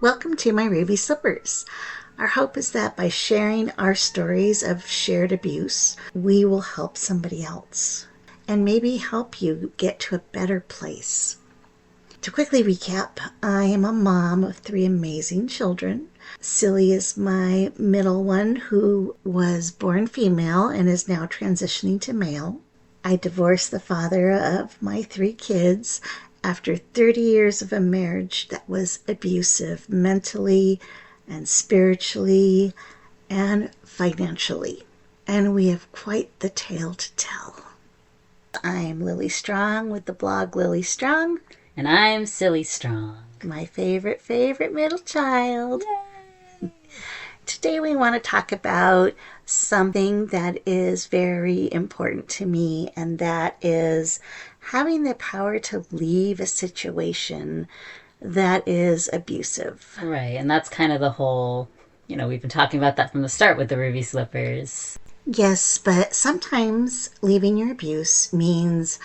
Welcome to my Ruby Slippers. Our hope is that by sharing our stories of shared abuse, we will help somebody else and maybe help you get to a better place. To quickly recap, I am a mom of 3 amazing children. Cilly is my middle one, who was born female and is now transitioning to male. I divorced the father of my 3 kids after 30 years of a marriage that was abusive mentally and spiritually and financially. And we have quite the tale to tell. I'm Lily Strong with the blog Lily Strong. And I'm Cilly Strong. My favorite middle child. Yay. Today we want to talk about something that is very important to me, and that is having the power to leave a situation that is abusive. Right, and that's kind of the whole, we've been talking about that from the start with the Ruby Slippers. Yes, but sometimes leaving your abuse means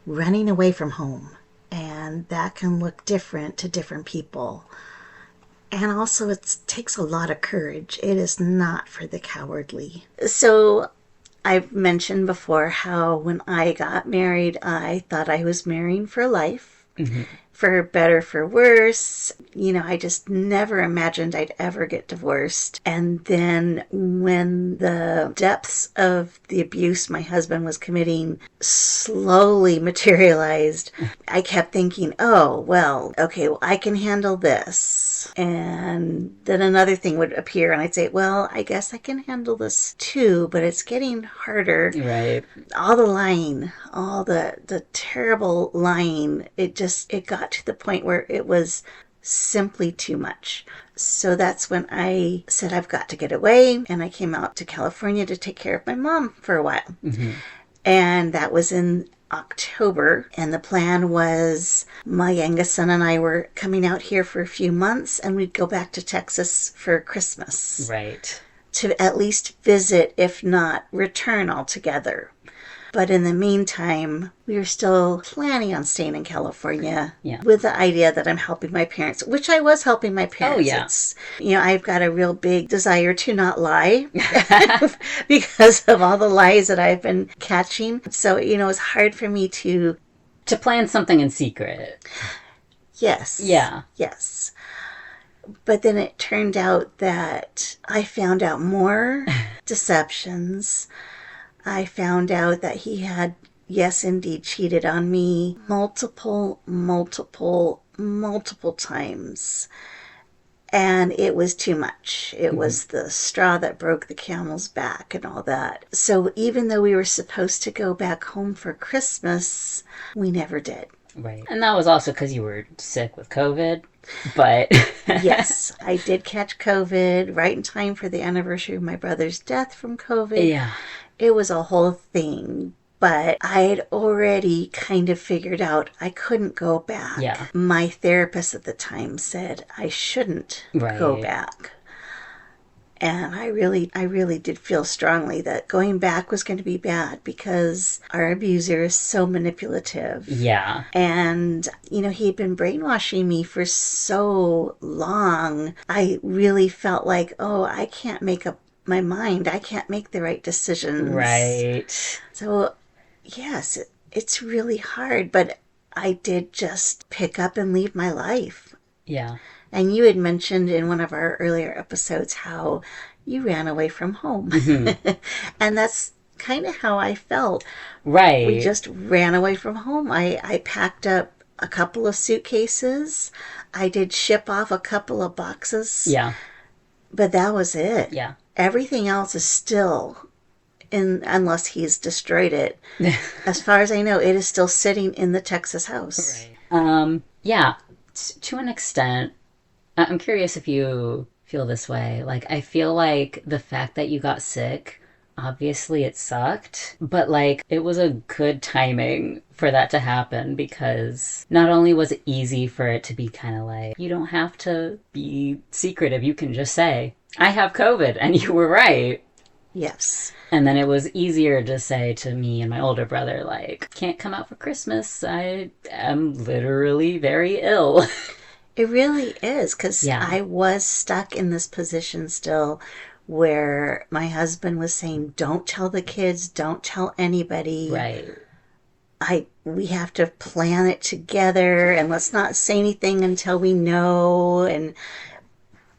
running away from home. And that can look different to different people. And also it takes a lot of courage. It is not for the cowardly. So I've mentioned before how when I got married, I thought I was marrying for life. Mm-hmm. For better, for worse. I just never imagined I'd ever get divorced. And then when the depths of the abuse my husband was committing slowly materialized, I kept thinking, I can handle this. And then another thing would appear and I'd say, well, I guess I can handle this too, but it's getting harder. Right. All the lying, all the terrible lying, it got to the point where it was simply too much. So that's when I said, I've got to get away. And I came out to California to take care of my mom for a while. Mm-hmm. And that was in October. And the plan was my youngest son and I were coming out here for a few months, and we'd go back to Texas for Christmas. Right. To at least visit, if not return altogether. But in the meantime, we were still planning on staying in California with the idea that I'm helping my parents, which I was helping my parents. Oh, yeah. I've got a real big desire to not lie because of all the lies that I've been catching. So, it's hard for me to plan something in secret. Yes. Yeah. Yes. But then it turned out that I found out more deceptions. I found out that he had, yes, indeed, cheated on me multiple times. And it was too much. It was the straw that broke the camel's back and all that. So even though we were supposed to go back home for Christmas, we never did. Right. And that was also because you were sick with COVID. But yes, I did catch COVID right in time for the anniversary of my brother's death from COVID. Yeah. It was a whole thing, but I had already kind of figured out I couldn't go back. Yeah. My therapist at the time said I shouldn't go back. And I really did feel strongly that going back was going to be bad because our abuser is so manipulative. Yeah. And, he'd been brainwashing me for so long. I really felt like, I can't make up my mind. I can't make the right decisions. Right. So, yes, it's really hard, but I did just pick up and leave my life. Yeah. And you had mentioned in one of our earlier episodes how you ran away from home. Mm-hmm. And that's kind of how I felt. Right. We just ran away from home. I packed up a couple of suitcases. I did ship off a couple of boxes. Yeah. But that was it. Yeah. Everything else is still unless he's destroyed it. As far as I know, it is still sitting in the Texas house. Right. Yeah. To an extent, I'm curious if you feel this way. Like, I feel like the fact that you got sick, obviously it sucked, but it was a good timing for that to happen, because not only was it easy for it to be kind of you don't have to be secretive. You can just say, I have COVID, and you were right. Yes. And then it was easier to say to me and my older brother, can't come out for Christmas. I am literally very ill. It really is, because Yeah, I was stuck in this position still where my husband was saying, don't tell the kids, don't tell anybody. right. We have to plan it together and let's not say anything until we know, and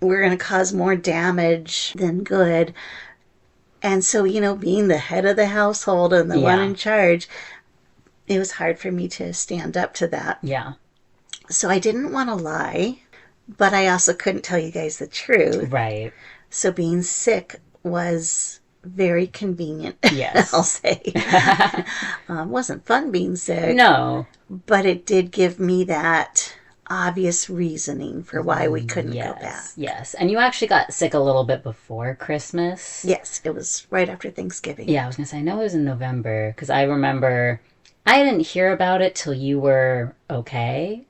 we're going to cause more damage than good. And so, being the head of the household and the one Yeah, in charge, it was hard for me to stand up to that. yeah, So I didn't want to lie, but I also couldn't tell you guys the truth. right. So being sick was very convenient, I'll Yes. say. Wasn't fun being sick, No. but it did give me that obvious reasoning for why we couldn't go Yes, back. yes. And you actually got sick a little bit before Christmas. Yes, it was right after Thanksgiving. Yeah, I was gonna say, I know it was in November because I remember I didn't hear about it till you were okay.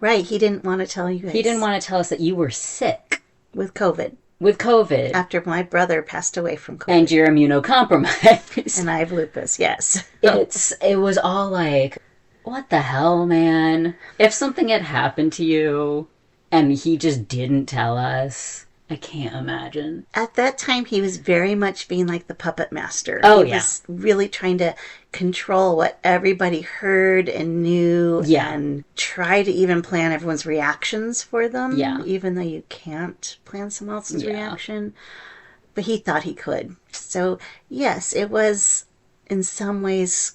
Right, he didn't want to tell you He didn't guys want to tell us that you were sick with COVID with COVID after my brother passed away from and COVID. you're immunocompromised. And I have lupus, yes. It was all like, what the hell, man? If something had happened to you and he just didn't tell us, I can't imagine. At that time, he was very much being like the puppet master. Oh, He yeah. was really trying to control what everybody heard and knew, Yeah. and try to even plan everyone's reactions for them, Yeah. even though you can't plan someone else's Yeah. reaction. But he thought he could. So, yes, it was in some ways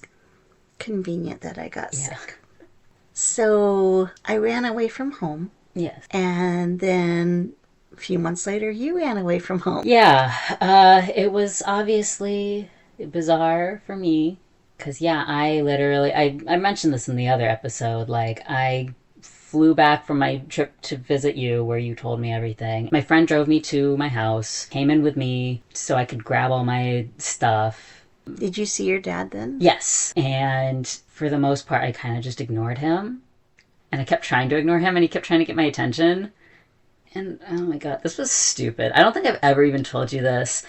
convenient that I got Yeah. sick. So I ran away from home, Yes. and then a few months later, you ran away from home. Yeah. It was obviously bizarre for me because, yeah, I mentioned this in the other episode. Like, I flew back from my trip to visit you where you told me everything. My friend drove me to my house, came in with me so I could grab all my stuff. Did you see your dad then? Yes. And for the most part, I kind of just ignored him. And I kept trying to ignore him, and he kept trying to get my attention. And oh my god, this was stupid. I don't think I've ever even told you this.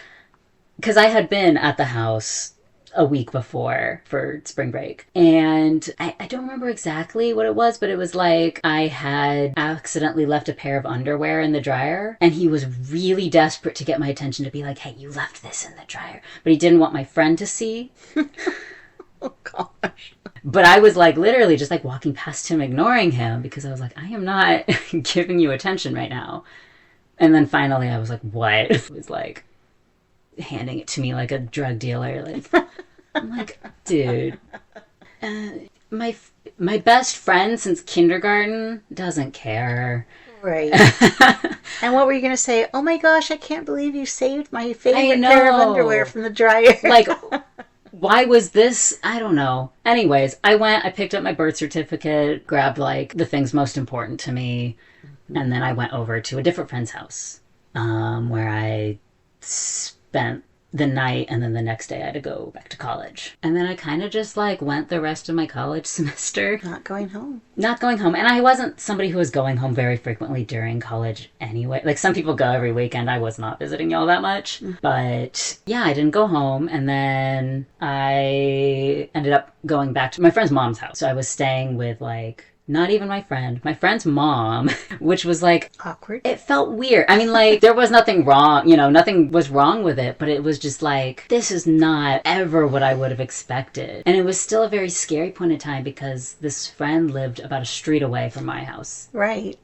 Because I had been at the house a week before for spring break. And I don't remember exactly what it was, but it was like I had accidentally left a pair of underwear in the dryer. And he was really desperate to get my attention to be like, hey, you left this in the dryer. But he didn't want my friend to see. Oh, gosh. But I was like literally just like walking past him, ignoring him because I was like, I am not giving you attention right now. And then finally I was like, what? It was like handing it to me like a drug dealer. Like, I'm like, dude, uh, my best friend since kindergarten doesn't care. Right. And what were you going to say? Oh my gosh, I can't believe you saved my I favorite pair of know. underwear from the dryer. Like, why was this? I don't know. Anyways, I picked up my birth certificate, grabbed like the things most important to me, and then I went over to a different friend's house, where I spent the night, and then the next day I had to go back to college. And then I kind of just like went the rest of my college semester Not going home. not going home. And I wasn't somebody who was going home very frequently during college anyway. Like some people go every weekend. I was not visiting y'all that much. But yeah, I didn't go home. And then I ended up going back to my friend's mom's house. So I was staying with like not even my friend's mom, which was like, Awkward. it felt weird. I mean, like, there was nothing wrong, nothing was wrong with it, but it was just like, this is not ever what I would have expected. And it was still a very scary point in time because this friend lived about a street away from my house. Right.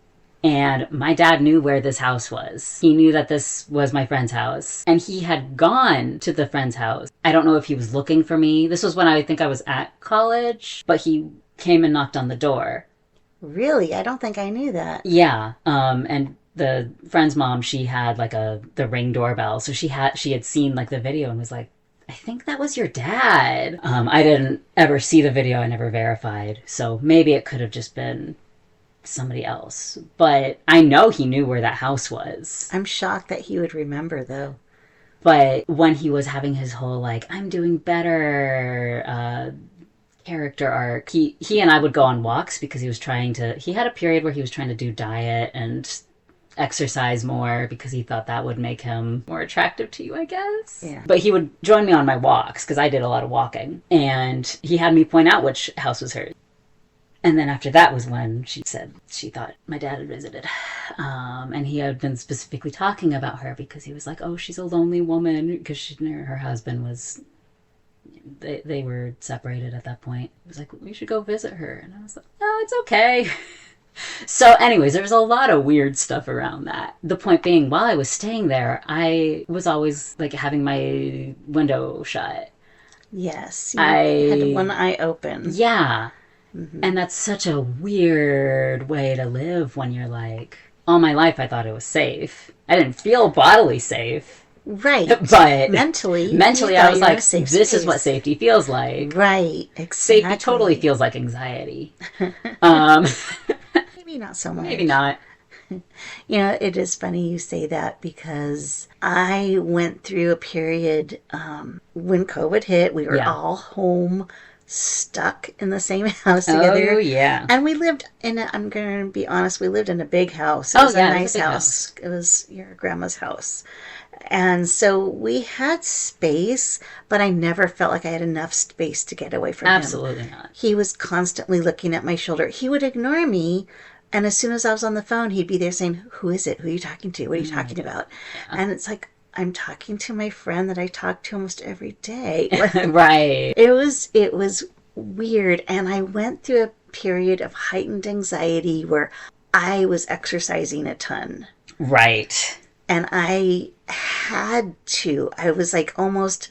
And my dad knew where this house was. He knew that this was my friend's house. And he had gone to the friend's house. I don't know if he was looking for me. This was when I think I was at college, but he came and knocked on the door. Really? I don't think I knew that. Yeah. And the friend's mom, she had like the Ring doorbell. So she had seen like the video and was like, I think that was your dad. I didn't ever see the video. I never verified. So maybe it could have just been somebody else. But I know he knew where that house was. I'm shocked that he would remember, though. But when he was having his whole like, I'm doing better, character arc, he and I would go on walks because he had a period where he was trying to do diet and exercise more because he thought that would make him more attractive to you, I guess. Yeah. But he would join me on my walks because I did a lot of walking. And he had me point out which house was hers. And then after that was when she said she thought my dad had visited. And he had been specifically talking about her because he was like, oh, she's a lonely woman. Because her husband was, they were separated at that point. He was like, we should go visit her. And I was like, no, it's okay. So, anyways, there was a lot of weird stuff around that. The point being, while I was staying there, I was always like having my window shut. Yes, you had one I, eye open. yeah. Hmm. And that's such a weird way to live when you're like, all my life I thought it was safe. I didn't feel bodily safe, Right. but Mentally, you mentally I thought was you were in a like, safe this is what space. safety feels like. Right, Safety totally exactly. feels like anxiety. Um, Maybe not so maybe much. not. It is funny you say that because I went through a period when COVID hit. We were Yeah. all home, stuck in the same house Oh, together. yeah. And we lived I'm going to be honest, we lived in a big house. It Oh, was a yeah, it was a nice big house. house. It was your grandma's house. And so we had space, but I never felt like I had enough space to get away from him. Absolutely not. He was constantly looking at my shoulder. He would ignore me. And as soon as I was on the phone, he'd be there saying, who is it? Who are you talking to? What are Oh you my talking God. about? And it's like, I'm talking to my friend that I talk to almost every day. Yeah. Right. It was weird. And I went through a period of heightened anxiety where I was exercising a ton. Right. And I had to. I was like almost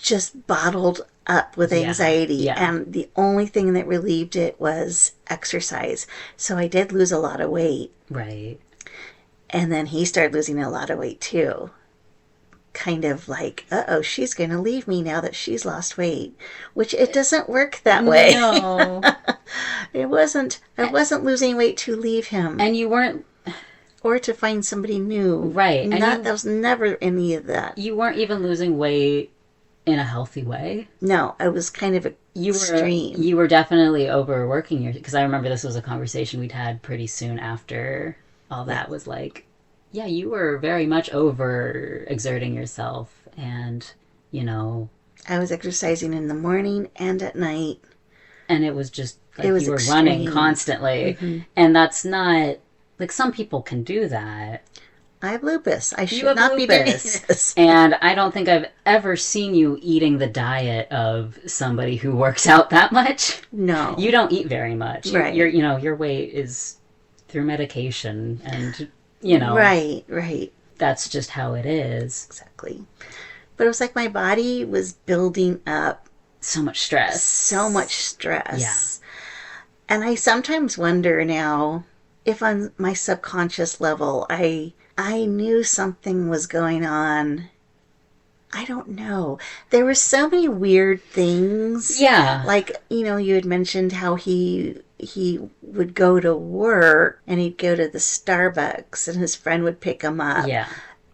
just bottled up with Yeah. anxiety. Yeah. And the only thing that relieved it was exercise. So I did lose a lot of weight. Right. And then he started losing a lot of weight too. Kind of like, uh-oh, she's going to leave me now that she's lost weight, which it doesn't work that way. No. I wasn't losing weight to leave him And you weren't or to find somebody new. right. And Not That was never any of that. you weren't even losing weight in a healthy way. No, I was kind of You were extreme. you were definitely overworking your because I remember this was a conversation we'd had pretty soon after all Yeah, that was like, yeah, you were very much over exerting yourself and you know, I was exercising in the morning and at night. and it was just It like was you were running extreme. constantly. Hmm. And that's not like some people can do that. I have lupus. I You should have not be doing lupus. this. And I don't think I've ever seen you eating the diet of somebody who works out that much. No. You don't eat very much. Right. Your weight is through medication and you know, Right, right. that's just how it is. Exactly. But it was like my body was building up So much so much stress. Yeah. stress. And I sometimes wonder now if on my subconscious level I knew something was going on. I don't know. There were so many weird things. Yeah. Like, you had mentioned how he would go to work and he'd go to the Starbucks and his friend would pick him up. Yeah.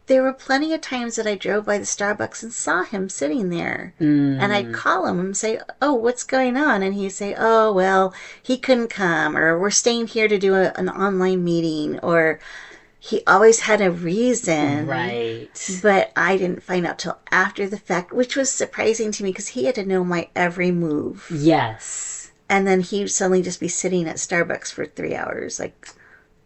There were plenty of times that I drove by the Starbucks and saw him sitting there. And I'd Mm, call him and say, oh, what's going on? And he'd say, oh, well, he couldn't come, or we're staying here to do an online meeting, or he always had a reason. right. But I didn't find out till after the fact, which was surprising to me because he had to know my every move. Yes. And then he'd suddenly just be sitting at Starbucks for 3 hours. Like,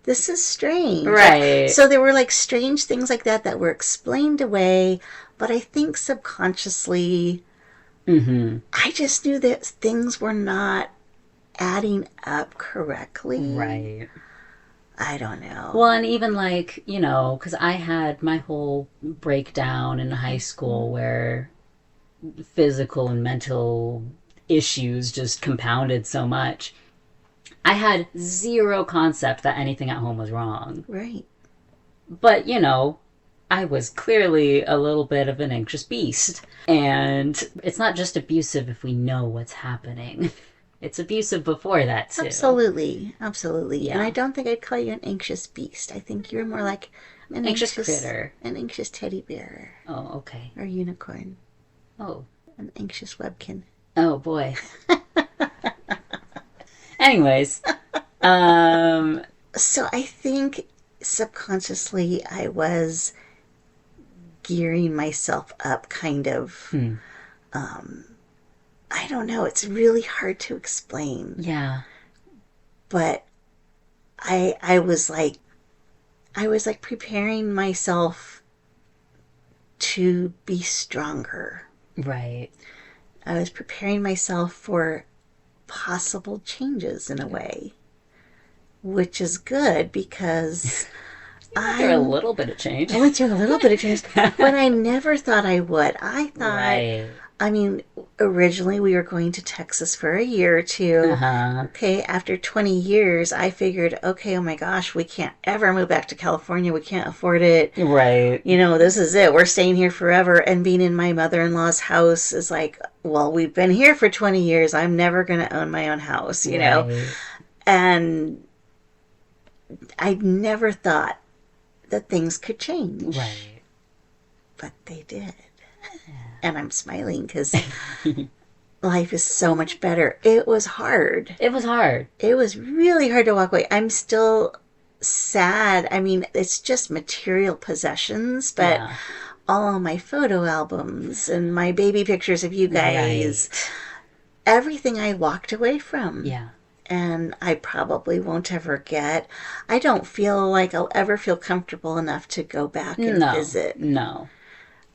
this is strange. Right. So there were like strange things like that were explained away, but I think subconsciously Mm-hmm. I just knew that things were not adding up correctly. Right. I don't Well, know. and even like, because I had my whole breakdown in high school where physical and mental issues just compounded so much. I had zero concept that anything at home was wrong. Right. But, I was clearly a little bit of an anxious beast. And it's not just abusive if we know what's happening. It's abusive before that, too. Absolutely. Absolutely. And I Yeah. don't think I'd call you an anxious beast. I think you're more like an Anxious anxious critter. an anxious teddy bear Oh, okay. or unicorn, Oh. an anxious webkin. Oh, boy. Anyways. Um, So I think subconsciously I was gearing myself up kind of. hmm. I don't know. It's really hard to explain. Yeah. But I was like preparing myself to be stronger. Right. I was preparing myself for possible changes in a way, which is good because You went through a I'm little bit of change. I went through a little bit of change, but I never thought I would. I thought, Right. I mean, originally we were going to Texas for a year or Uh two. huh. Okay, after 20 years, I figured, okay, oh my gosh, we can't ever move back to California. We can't afford it. Right. You know, this is it. We're staying here forever. And being in my mother in law's house is like, well, we've been here for 20 years. I'm never going to own my own house, you know? Right. And I never thought that things could change, Right. but they did. And I'm smiling because life is so much better. It was hard. It was hard. It was really hard to walk away. I'm still sad. I mean, it's just material possessions, but Yeah. all my photo albums and my baby pictures of you Right. guys, everything I walked away from. Yeah. And I probably won't ever get. I don't feel like I'll ever feel comfortable enough to go back and No. visit. No.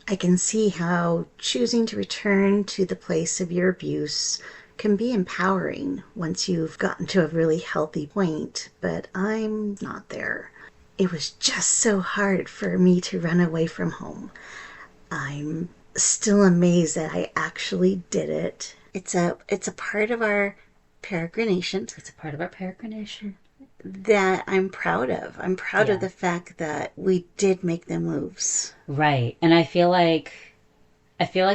I can see how choosing to return to the place of your abuse can be empowering once you've gotten to a really healthy point, but I'm not there. It was just so hard for me to run away from home. I'm still amazed that I actually did it. It's a part of our peregrination It's a part of our peregrination. that I'm proud of. I'm proud of Yeah. the fact that we did make the moves. Right. And I feel like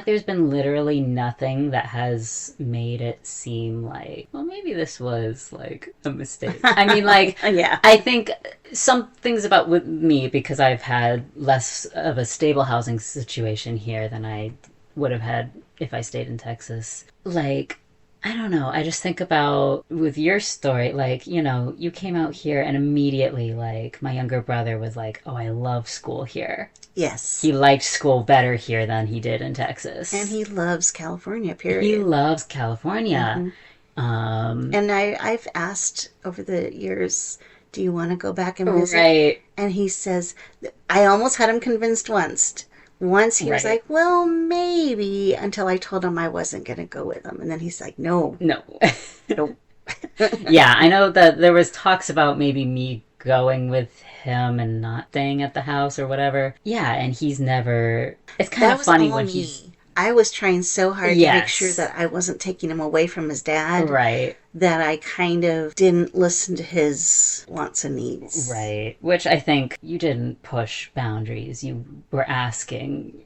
there's been literally nothing that has made it seem like, well, maybe this was like a mistake. I mean, like, Yeah. I think some things about with me, because I've had less of a stable housing situation here than I would have had if I stayed in Texas. Like, I don't know. I just think about with your story, like, you came out here and immediately, like, my younger brother was like, oh, I love school here. Yes. He liked school better here than he did in And Texas. he loves California, He period. loves California. And I've asked over the years, do you want to go back and visit? Right, And he says, I almost had him convinced once. Once he was right. like, well, maybe, until I told him I wasn't going to go with him. And then he's like, no, No. no. Yeah, I know that there was talks about maybe me going with him and not staying at the house or whatever. Yeah, and he's never. It's kind That of was funny all when he's. me. I was trying so hard to make sure Yes. that I wasn't taking him away from his dad Right, that I kind of didn't listen to his wants and needs. right. Which I think you didn't push boundaries. You were asking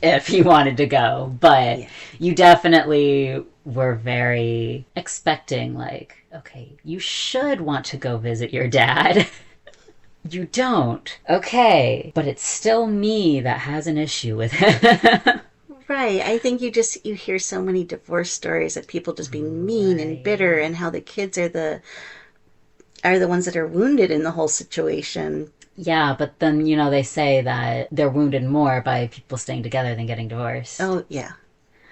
if he wanted to go, but Yeah. you definitely were very expecting, like, okay, you should want to go visit your dad. You don't. Okay, but it's still me that has an issue with it. Right. I think you hear so many divorce stories of people just being mean and bitter Right. and how the kids are the ones that are wounded in the whole situation. Yeah, but then, they say that they're wounded more by people staying together than getting divorced. Oh, yeah.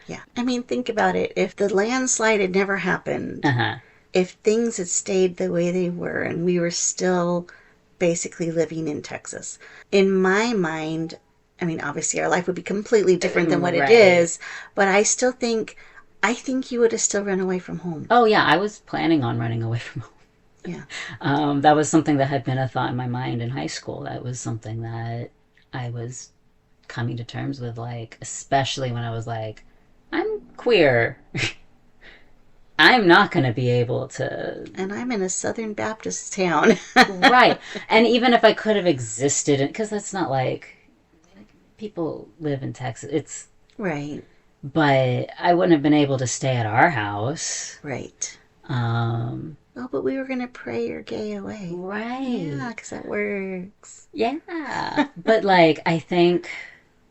Yeah. I mean, think about it. If the landslide had never Uh happened, huh. if things had stayed the way they were and we were still basically living in Texas, in my mind, I mean, obviously our life would be completely different than what it Right. is, but I think you would have still run away from home. Oh, yeah, I was planning on running away from home. Yeah. That was something that had been a thought in my mind in high school. That was something that I was coming to terms with, like, especially when I was like, I'm queer. I'm not going to be able to. And I'm in a Southern Baptist town. Right. And even if I could have existed, because that's not like people live in Texas. It's. Right. But I wouldn't have been able to stay at our house. Right. Um, Oh, but we were going to pray your gay away. Yeah, right. because that works. Yeah. But, like, I think,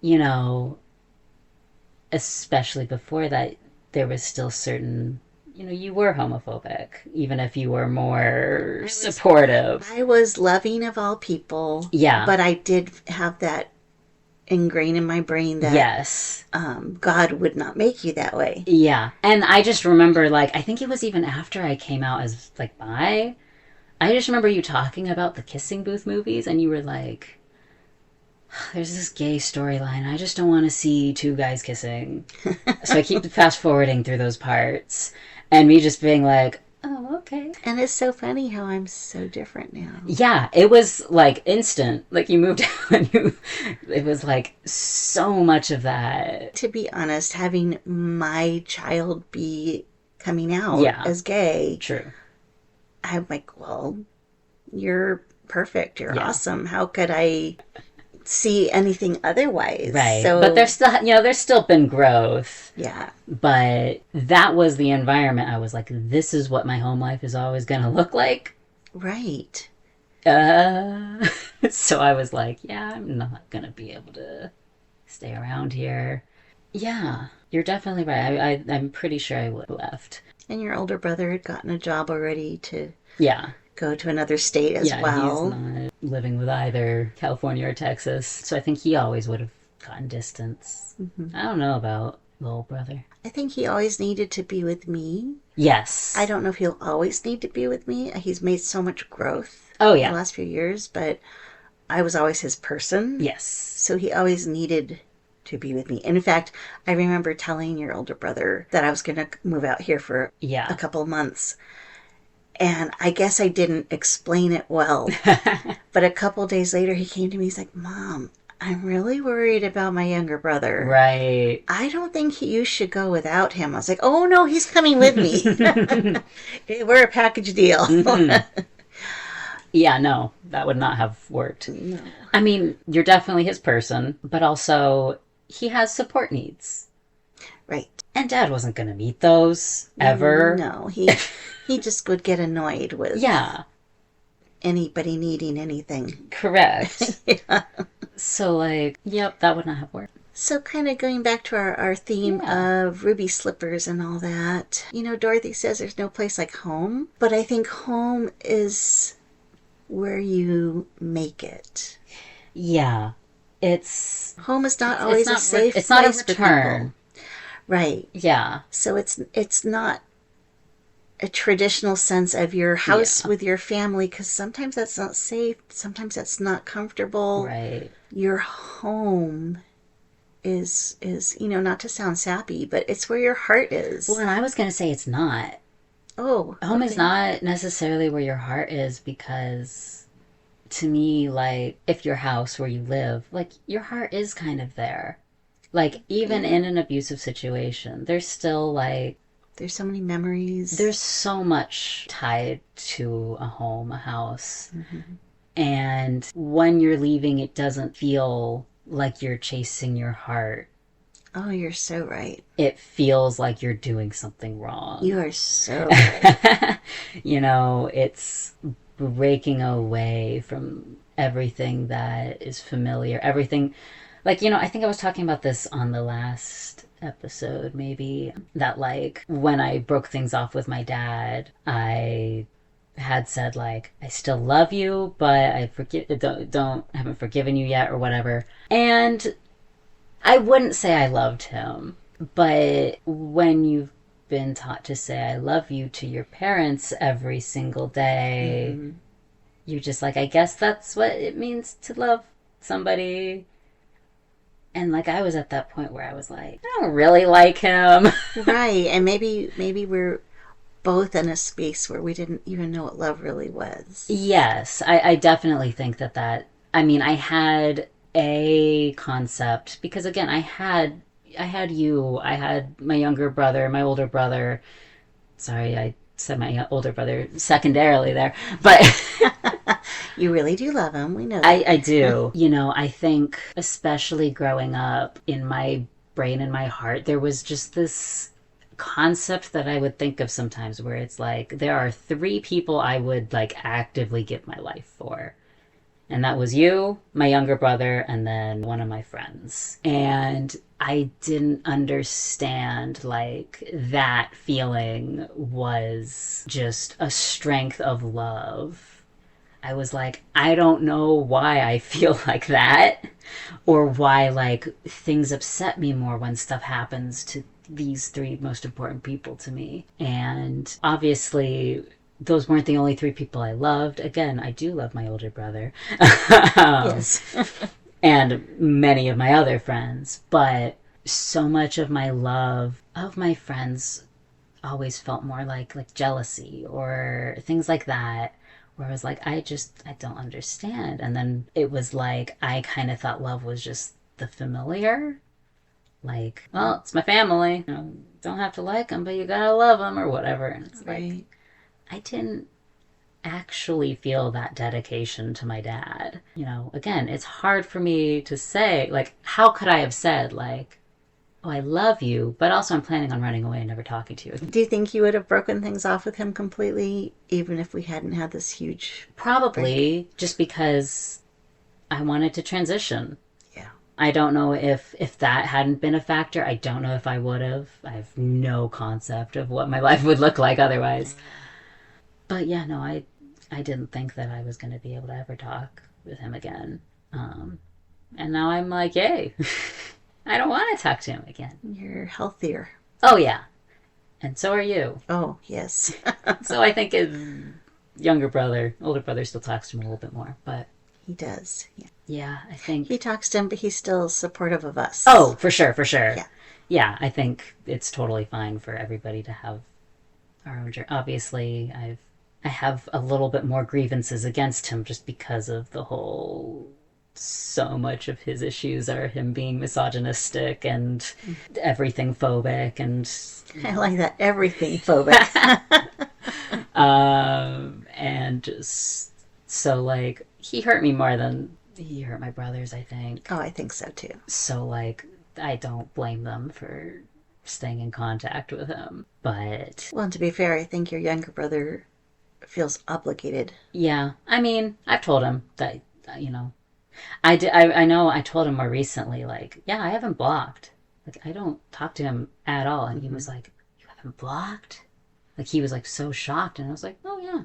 you know, especially before that, there was still certain, you were homophobic, even if you were more supportive. I was loving of all people, Yeah. but I did have that ingrained in my brain that Yes. God would not make you that way. Yeah. And I just remember, like, I think it was even after I came out as, like, bi. I just remember you talking about the kissing booth movies, and you were like, there's this gay storyline. I just don't want to see two guys kissing. So I keep fast forwarding through those parts. And me just being like, oh, okay. And it's so funny how I'm so different now. Yeah, it was like instant. Like you moved out and it was like so much of that. To be honest, having my child be coming out Yeah, as gay, true. I'm like, well, you're perfect. You're Yeah. awesome. How could I see anything otherwise? Right. But So, there's still, there's still been growth. yeah, But that was the environment. I was like, this is what my home life is always going to look like. right. Uh, so I was like, yeah, I'm not going to be able to stay around here. Yeah, you're definitely right. I'm pretty sure I would have left. And your older brother had gotten a job already to Yeah. go to another state as Yeah, he's well. not living with either California or Texas. So I think he always would have gotten distance. Mm-hmm. I don't know about little brother. I think he always needed to be with me. I Yes. don't know if he'll always need to be with me. He's made so much growth Oh, in the yeah. last few years, but I was always his person. Yes. So he always needed to be with me. And in fact, I remember telling your older brother that I was going to move out here for a Yeah. couple of months. And I guess I didn't explain it well. But a couple of days later, he came to me. He's like, Mom, I'm really worried about my younger brother. Right. I don't think you should go without him. I was like, oh no, he's coming with me. We're a package deal. Mm-hmm. Yeah, no, that would not have worked. No. I mean, you're definitely his person, but also he has support needs. Right. And Dad wasn't going to meet those ever. No, he just would get annoyed with Yeah, anybody needing anything. correct. Yeah. So, like, yep, that would not have worked. So, kind of going back to our theme Yeah. of ruby slippers and all that, Dorothy says there's no place like home, but I think home is where you make it. Yeah. It's Home is not it's always a not safe it's not a place for return. people. Right. Yeah. So it's not a traditional sense of your house Yeah. with your family because sometimes that's not safe, sometimes that's not comfortable. Right. Your home is not to sound sappy, but it's where your heart Well, is. and I was going to say it's not. Oh, Home is okay. not necessarily where your heart is because to me, like, if your house where you live, like, your heart is kind of there. Like, even Yeah. in an abusive situation, there's still, like, There's so many memories. there's so much tied to a home, a house. Mm-hmm. And when you're leaving, it doesn't feel like you're chasing your heart. Oh, you're so right. It feels like you're doing something wrong. You are so right. It's breaking away from everything that is familiar. Everything, like, I think I was talking about this on the last episode, maybe, that, like, when I broke things off with my dad, I had said, like, I still love you, but I haven't forgiven you yet, or whatever. And I wouldn't say I loved him, but when you've been taught to say I love you to your parents every single day, Mm-hmm. you're just like, I guess that's what it means to love somebody. And, like, I was at that point where I was like, I don't really like him. Right. And maybe we're both in a space where we didn't even know what love really was. Yes, I definitely think I mean, I had a concept because, again, I had you, I had my younger brother, my older brother. Sorry, I said my older brother secondarily there, but You really do love him. We know I that. do. I think, especially growing up, in my brain and my heart, there was just this concept that I would think of sometimes where it's like, there are three people I would, like, actively give my life for. And that was you, my younger brother, and then one of my friends. And I didn't understand, like, that feeling was just a strength of love I was like, I don't know why I feel like that, or why like things upset me more when stuff happens to these three most important people to me. And obviously, those weren't the only three people I loved. Again, I do love my older brother. um, Yes. and many of my other friends, but so much of my love of my friends always felt more like jealousy or things like that, where I was like, I don't understand. And then it was like I kind of thought love was just the familiar, like, well, it's my family, you know, don't have to like them, but you gotta love them or whatever. And it's like Right. I didn't actually feel that dedication to my dad. You know, again, it's hard for me to say, like, how could I have said, like, oh, I love you, but also I'm planning on running away and never talking to you again? Do you think you would have broken things off with him completely, even if we hadn't had this huge break? Probably just because I wanted to transition. Yeah. I don't know if that hadn't been a factor. I don't know if I would have. I have no concept of what my life would look like otherwise. But yeah, no, I didn't think that I was going to be able to ever talk with him again. Um, and now I'm like, yay. I don't want to talk to him again. You're healthier. Oh yeah, and so are you. Oh, yes. So I think his younger brother, older brother, still talks to him a little bit more. But He does. Yeah. yeah, I He think. talks to him, but he's still supportive of Oh, us. for sure, for sure. Yeah. Yeah, I think it's totally fine for everybody to have our own journey. Obviously, I have a little bit more grievances against him just because of the whole. So much of his issues are him being misogynistic and everything phobic and I like that. Everything phobic. and just so like he hurt me more than he hurt my brothers, I think. Oh, I think so too. So like I don't blame them for staying in contact with him. But Well, and to be fair, I think your younger brother feels obligated. yeah, I mean, I've told him that you know, I know I told him more recently like, yeah, I haven't blocked. Like I don't talk to him at all and he Mm-hmm. was like, "You haven't blocked?" Like he was like so shocked and I was like, "Oh yeah."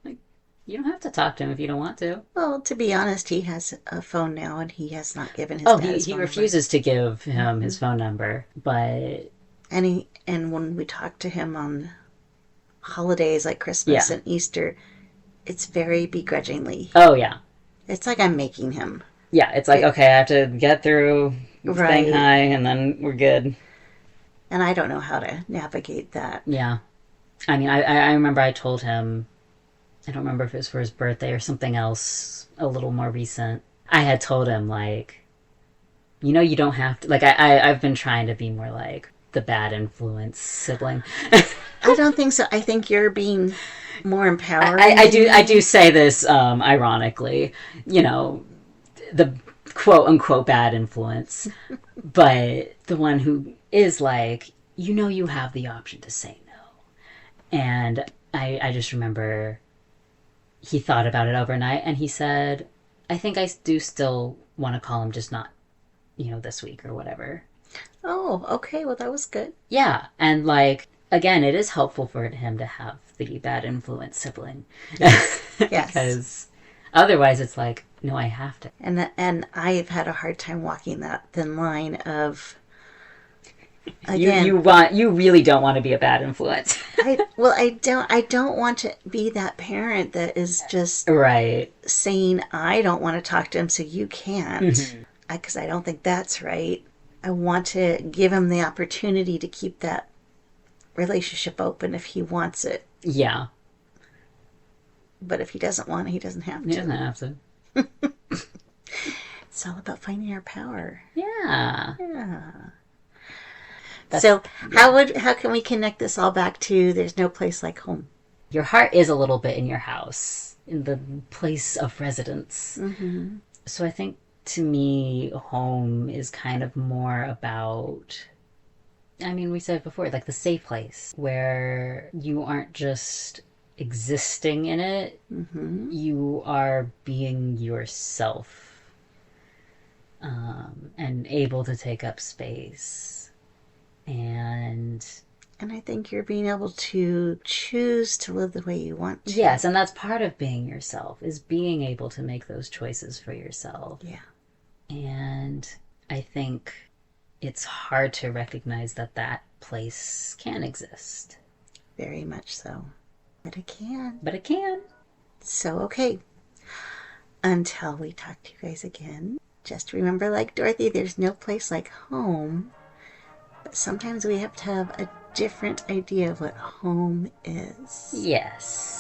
Like you don't have to talk to him if you don't want to. Well, to be honest, he has a phone now and he has not given his Oh, dad his he phone number. refuses to give him Mm-hmm. his phone number, but And when we talk to him on holidays like Christmas yeah. and Easter, it's very begrudgingly. Oh yeah. It's like I'm making him. Yeah, it's like It, okay, I have to get through saying right. hi and then we're good. And I don't know how to navigate that. Yeah. I mean, I remember I told him, I don't remember if it was for his birthday or something else a little more recent. I had told him, like, you know, you don't have to, like, I've been trying to be more like the bad influence sibling. I don't think so. I think you're being more empowering than I do me. say this ironically, you know, the quote unquote bad influence, but the one who is like, you know, you have the option to say no. And I just remember he thought about it overnight and he said, I think I do still want to call him, just not, you know, this week or whatever. Oh, okay. Well, that was good. Yeah. And like, again, it is helpful for him to have the bad influence sibling Yes. Yes. because otherwise it's like, no, I have to. And I've had a hard time walking that thin line of You again. want, you really don't want to be a bad influence. I don't want to be that parent that is just Right. saying I don't want to talk to him so you can't, Mm-hmm. because I don't think that's right. I want to give him the opportunity to keep that relationship open if he wants it. Yeah. But if he doesn't want it, he doesn't have He doesn't to. have to. It's all about finding our power. Yeah. Yeah. That's, So how can we connect this all back to there's no place like home? your heart is a little bit in your house, in the place of residence. Mm-hmm. So I think to me, home is kind of more about, I mean, we said it before, like the safe place where you aren't just existing in it, Mm-hmm. you are being yourself and able to take up space. And And I think you're being able to choose to live the way you want to. Yes, and that's part of being yourself, is being able to make those choices for yourself. Yeah, And I think it's hard to recognize that that place can exist. very much so. But it can. But it can. So, okay. Until we talk to you guys again, just remember, like Dorothy, there's no place like home. Sometimes we have to have a different idea of what home is. Yes.